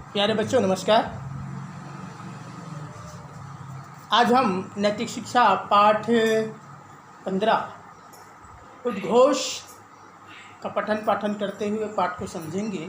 प्यारे बच्चों नमस्कार। आज हम नैतिक शिक्षा पाठ 15 उद्घोष का पठन पाठन करते हुए पाठ को समझेंगे।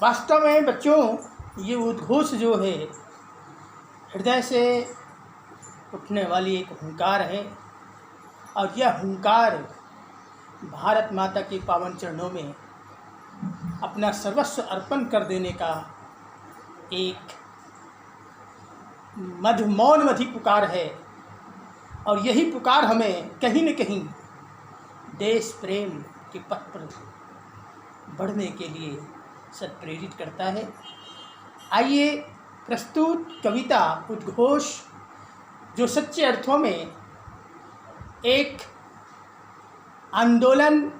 वास्तव में बच्चों ये उद्घोष जो है हृदय से उठने वाली एक हुंकार है और यह हुंकार भारत माता के पावन चरणों में अपना सर्वस्व अर्पण कर देने का एक मौन पुकार है। और यही पुकार हमें कहीं न कहीं देश प्रेम के पथ पर बढ़ने के लिए सत्प्रेरित करता है। आइए प्रस्तुत कविता उद्घोष जो सच्चे अर्थों में एक आंदोलन,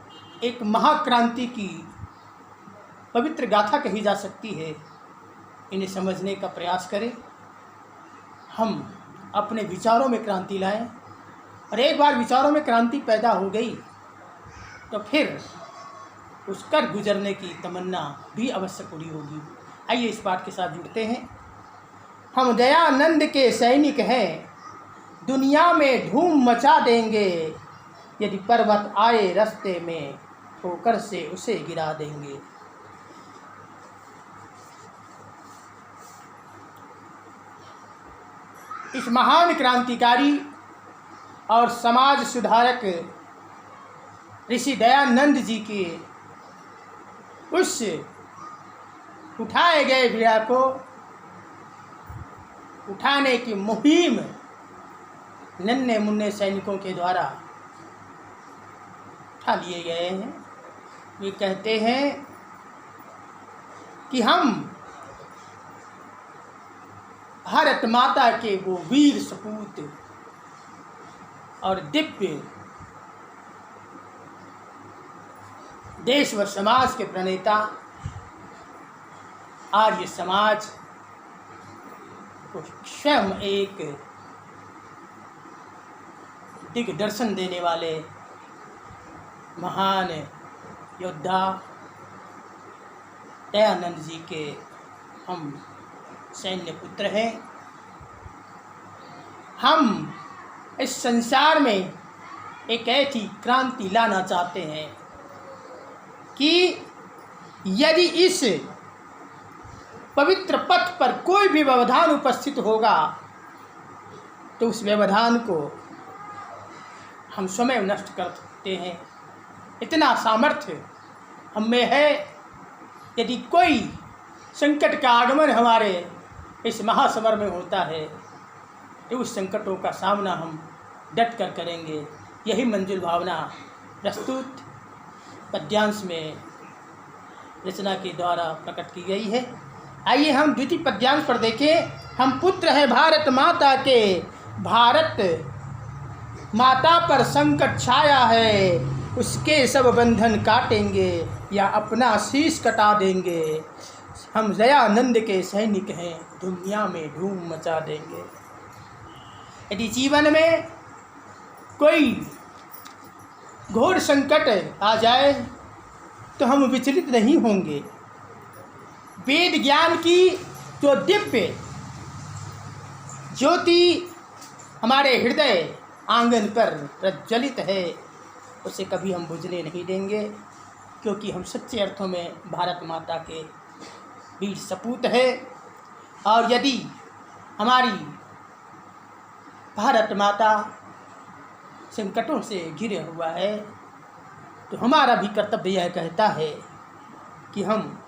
एक महाक्रांति की पवित्र गाथा कही जा सकती है, इन्हें समझने का प्रयास करें। हम अपने विचारों में क्रांति लाएं और एक बार विचारों में क्रांति पैदा हो गई तो फिर उस कर गुजरने की तमन्ना भी अवश्य पूरी होगी। आइए इस पाठ के साथ जुड़ते हैं। हम दयानंद के सैनिक हैं, दुनिया में धूम मचा देंगे, यदि पर्वत आए रास्ते में ठोकर से उसे गिरा देंगे। इस महान क्रांतिकारी और समाज सुधारक ऋषि दयानंद जी के उस उठाए गए बीड़ा को उठाने की मुहिम नन्हे मुन्ने सैनिकों के द्वारा उठा लिए गए हैं। वे कहते हैं कि हम भारत माता के वो वीर सपूत और दिव्य देश व समाज के प्रणेता आर्य समाज को स्वयं एक दिग्दर्शन देने वाले महान योद्धा दयानंद जी के हम सैन्य पुत्र हैं। हम इस संसार में एक ऐसी क्रांति लाना चाहते हैं कि यदि इस पवित्र पथ पर कोई भी व्यवधान उपस्थित होगा तो उस व्यवधान को हम स्वयं नष्ट कर सकते हैं। इतना सामर्थ्य हम में है। यदि कोई संकट का आगमन हमारे इस महासमर में होता है तो उस संकटों का सामना हम डट कर करेंगे। यही मंजुल भावना प्रस्तुत पद्यांश में रचना के द्वारा प्रकट की गई है। आइए हम द्वितीय पद्यांश पर देखें। हम पुत्र हैं भारत माता के, भारत माता पर संकट छाया है, उसके सब बंधन काटेंगे या अपना शीश कटा देंगे। हम दयानंद के सैनिक हैं, दुनिया में धूम मचा देंगे। यदि जीवन में कोई घोर संकट आ जाए तो हम विचलित नहीं होंगे। वेद ज्ञान की जो दिव्य ज्योति हमारे हृदय आंगन पर प्रज्वलित है उसे कभी हम बुझने नहीं देंगे, क्योंकि हम सच्चे अर्थों में भारत माता के वीर सपूत है। और यदि हमारी भारत माता संकटों से घिरे हुआ है तो हमारा भी कर्तव्य यह कहता है कि हम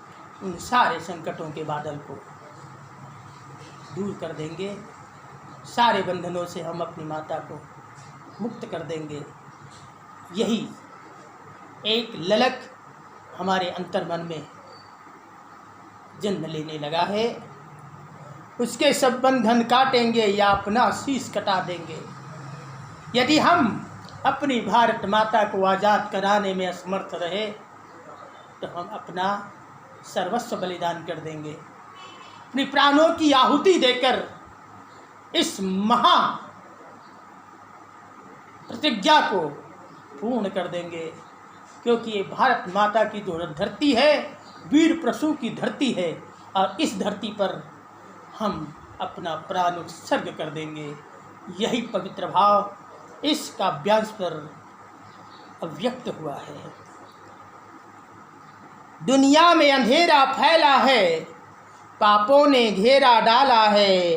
उन सारे संकटों के बादल को दूर कर देंगे, सारे बंधनों से हम अपनी माता को मुक्त कर देंगे। यही एक ललक हमारे अंतर्मन में जन्म लेने लगा है। उसके सब बंधन काटेंगे या अपना शीश कटा देंगे। यदि हम अपनी भारत माता को आज़ाद कराने में असमर्थ रहे तो हम अपना सर्वस्व बलिदान कर देंगे, अपनी प्राणों की आहुति देकर इस महा प्रतिज्ञा को पूर्ण कर देंगे। क्योंकि ये भारत माता की जो धरती है वीर प्रसू की धरती है, और इस धरती पर हम अपना प्राण उत्सर्ग कर देंगे। यही पवित्र भाव इस काव्यांश पर अव्यक्त हुआ है। दुनिया में अंधेरा फैला है, पापों ने घेरा डाला है,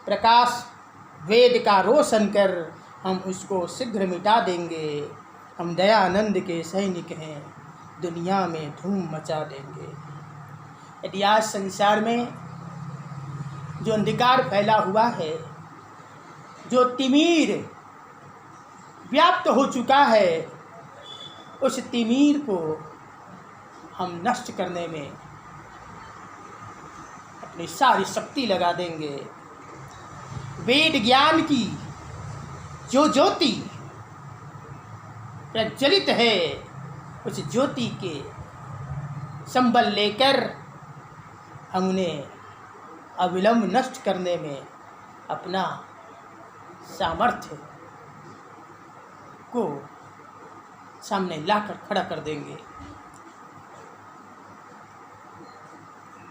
प्रकाश वेद का रोशन कर हम उसको शीघ्र मिटा देंगे। हम दयानंद के सैनिक हैं, दुनिया में धूम मचा देंगे। यदि आज संसार में जो अंधकार फैला हुआ है, जो तिमीर व्याप्त हो चुका है, उस तिमीर को हम नष्ट करने में अपनी सारी शक्ति लगा देंगे। वेद ज्ञान की जो ज्योति प्रज्वलित है, उस ज्योति के संबल लेकर हम उन्हें अविलंब नष्ट करने में अपना सामर्थ्य को सामने लाकर खड़ा कर देंगे।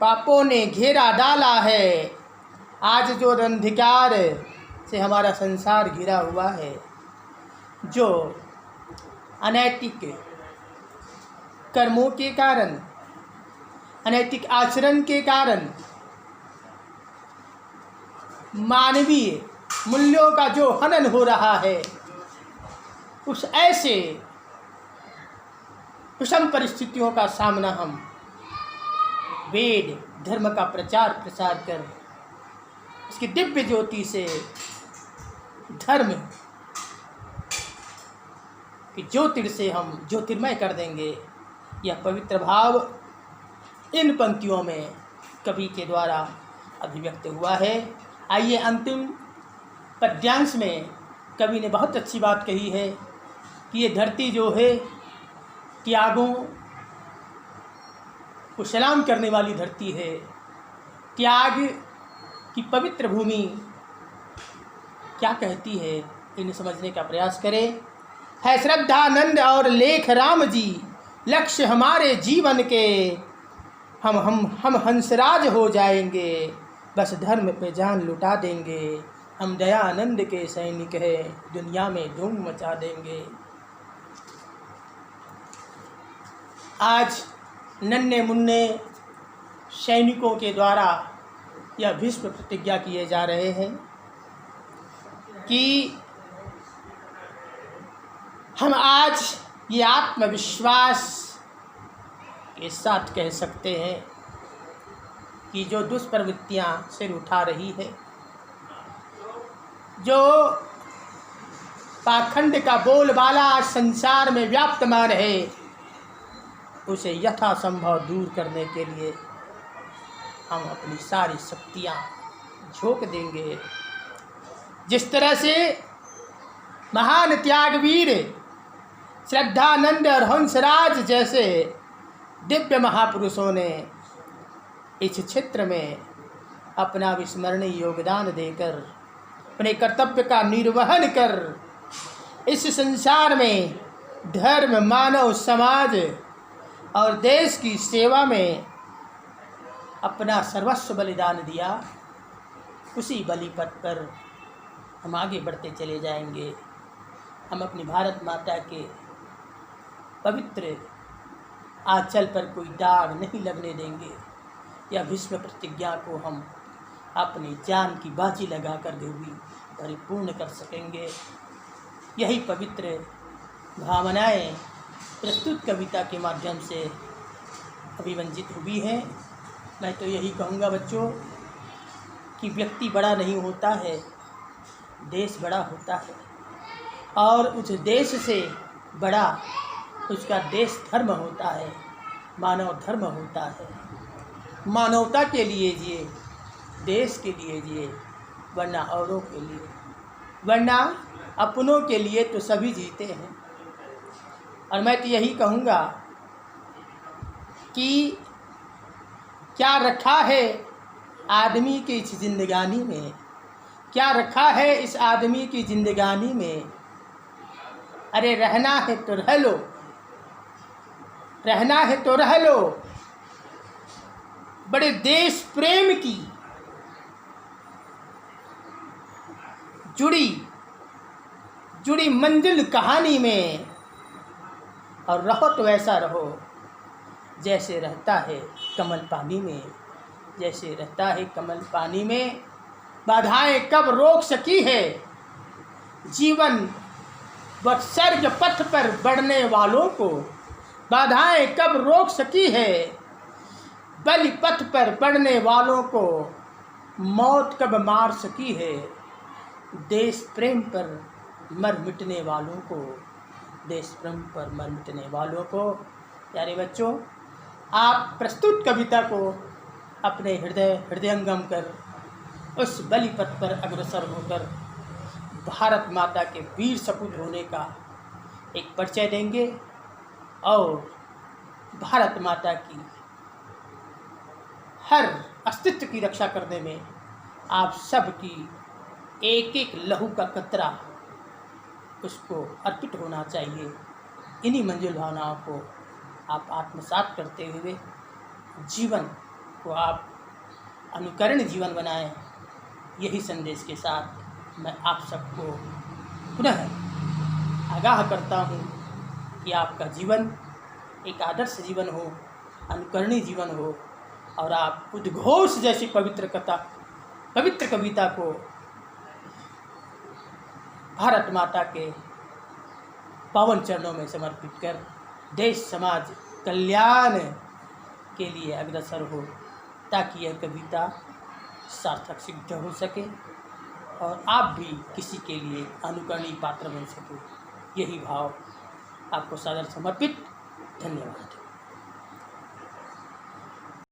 पापों ने घेरा डाला है, आज जो अंधकार से हमारा संसार घिरा हुआ है, जो अनैतिक कर्मों के कारण, अनैतिक आचरण के कारण, मानवीय मूल्यों का जो हनन हो रहा है, उस ऐसे विषम परिस्थितियों का सामना हम वेद धर्म का प्रचार प्रसार कर इसकी दिव्य ज्योति से धर्म की ज्योति से हम ज्योतिर्मय कर देंगे। यह पवित्र भाव इन पंक्तियों में कवि के द्वारा अभिव्यक्त हुआ है। आइए अंतिम पद्यांश में कवि ने बहुत अच्छी बात कही है कि ये धरती जो है त्यागों को सलाम करने वाली धरती है। त्याग की पवित्र भूमि क्या कहती है, इन्हें समझने का प्रयास करें। है श्रद्धानंद और लेख राम जी, लक्ष्य हमारे जीवन के, हम हंसराज हो जाएंगे, बस धर्म पे जान लुटा देंगे। हम दयानंद के सैनिक हैं, दुनिया में धूम मचा देंगे। आज नन्हे मुन्ने सैनिकों के द्वारा यह भीष्म प्रतिज्ञा किए जा रहे हैं कि हम आज ये आत्मविश्वास के साथ कह सकते हैं कि जो दुष्प्रवृत्तियां सिर उठा रही है, जो पाखंड का बोलबाला संसार में व्याप्तमान है, उसे यथासंभव दूर करने के लिए हम अपनी सारी शक्तियां झोंक देंगे। जिस तरह से महान त्यागवीर श्रद्धानंद और हंसराज जैसे दिव्य महापुरुषों ने इस क्षेत्र में अपना विस्मरणीय योगदान देकर अपने कर्तव्य का निर्वहन कर इस संसार में धर्म, मानव समाज और देश की सेवा में अपना सर्वस्व बलिदान दिया, उसी बलि पथ पर हम आगे बढ़ते चले जाएंगे। हम अपनी भारत माता के पवित्र आंचल पर कोई दाग नहीं लगने देंगे। यह भीष्म प्रतिज्ञा को हम अपनी जान की बाजी लगा कर भी परिपूर्ण कर सकेंगे। यही पवित्र भावनाएं प्रस्तुत कविता के माध्यम से अभिव्यंजित हुई हैं। मैं तो यही कहूँगा बच्चों कि व्यक्ति बड़ा नहीं होता है, देश बड़ा होता है, और उस देश से बड़ा उसका देश धर्म होता है, मानव धर्म होता है। मानवता के लिए जिए, देश के लिए जिए, वरना औरों के लिए, वरना अपनों के लिए तो सभी जीते हैं। और मैं तो यही कहूँगा कि क्या रखा है आदमी की इस जिंदगानी में, क्या रखा है इस आदमी की जिंदगानी में। अरे रहना है तो रह लो, रहना है तो रह लो, बड़े देश प्रेम की जुड़ी मंजिल कहानी में, और रहो तो ऐसा रहो जैसे रहता है कमल पानी में, जैसे रहता है कमल पानी में। बाधाएं कब रोक सकी है जीवन व सर्ग पथ पर बढ़ने वालों को, बाधाएं कब रोक सकी है बलि पथ पर बढ़ने वालों को, मौत कब मार सकी है देश प्रेम पर मर मिटने वालों को, देश प्रेम पर मर मिटने वालों को। प्यारे बच्चों, आप प्रस्तुत कविता को अपने हृदयंगम कर उस बलि पथ पर अग्रसर होकर भारत माता के वीर सपूत होने का एक परिचय देंगे और भारत माता की हर अस्तित्व की रक्षा करने में आप सब की एक एक लहू का कतरा उसको अर्पित होना चाहिए। इन्हीं मंजिल भावनाओं को आप आत्मसात करते हुए जीवन को आप अनुकरण जीवन बनाएं। यही संदेश के साथ मैं आप सबको पुनः आगाह करता हूँ कि आपका जीवन एक आदर्श जीवन हो, अनुकरणीय जीवन हो, और आप उद्घोष जैसी पवित्र कविता को भारत माता के पावन चरणों में समर्पित कर देश समाज कल्याण के लिए अग्रसर हो, ताकि यह कविता सार्थक सिद्ध हो सके और आप भी किसी के लिए अनुकरणीय पात्र बन सके। यही भाव आपको सादर समर्पित। धन्यवाद।